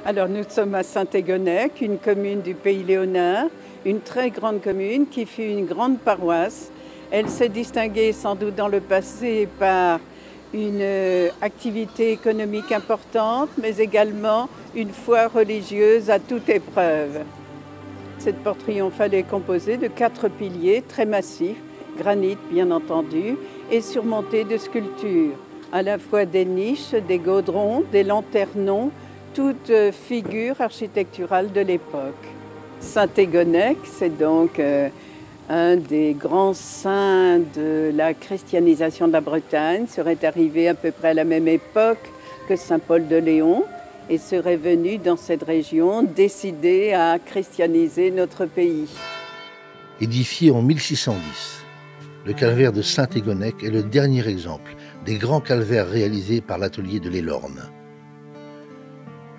Alors nous sommes à Saint-Égonec, une commune du Pays Léonard, une très grande commune qui fut une grande paroisse. Elle s'est distinguée sans doute dans le passé par une activité économique importante, mais également une foi religieuse à toute épreuve. Cette porte triomphale est composée de 4 piliers très massifs, granit bien entendu, et surmontés de sculptures, à la fois des niches, des gaudrons, des lanternons, toute figure architecturale de l'époque. Saint-Égonec, c'est donc un des grands saints de la christianisation de la Bretagne, serait arrivé à peu près à la même époque que saint Paul de Léon et serait venu dans cette région décider à christianiser notre pays. Édifié en 1610, le calvaire de Saint-Égonec est le dernier exemple des grands calvaires réalisés par l'atelier de l'Elorne.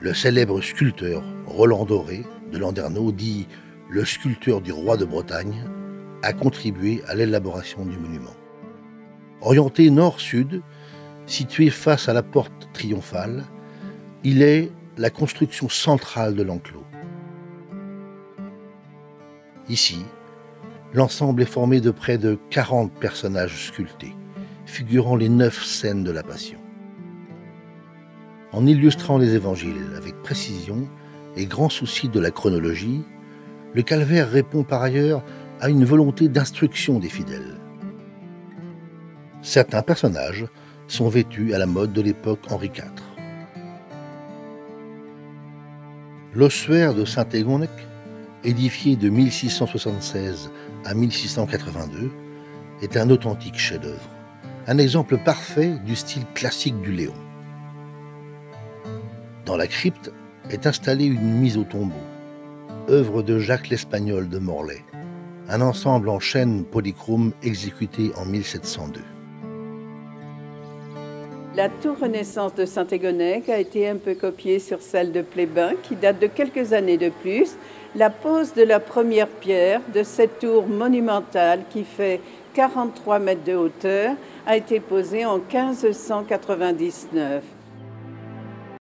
Le célèbre sculpteur Roland Doré de Landerneau, dit le sculpteur du roi de Bretagne, a contribué à l'élaboration du monument. Orienté nord-sud, situé face à la porte triomphale, il est la construction centrale de l'enclos. Ici, l'ensemble est formé de près de 40 personnages sculptés, figurant les 9 scènes de la Passion. En illustrant les évangiles avec précision et grand souci de la chronologie, le calvaire répond par ailleurs à une volonté d'instruction des fidèles. Certains personnages sont vêtus à la mode de l'époque Henri IV. L'ossuaire de Saint-Égonec, édifié de 1676 à 1682, est un authentique chef-d'œuvre, un exemple parfait du style classique du Léon. Dans la crypte est installée une mise au tombeau, œuvre de Jacques l'Espagnol de Morlaix, un ensemble en chêne polychrome exécuté en 1702. La tour Renaissance de Saint-Égonec a été un peu copiée sur celle de Plébin, qui date de quelques années de plus. La pose de la première pierre de cette tour monumentale, qui fait 43 mètres de hauteur, a été posée en 1599.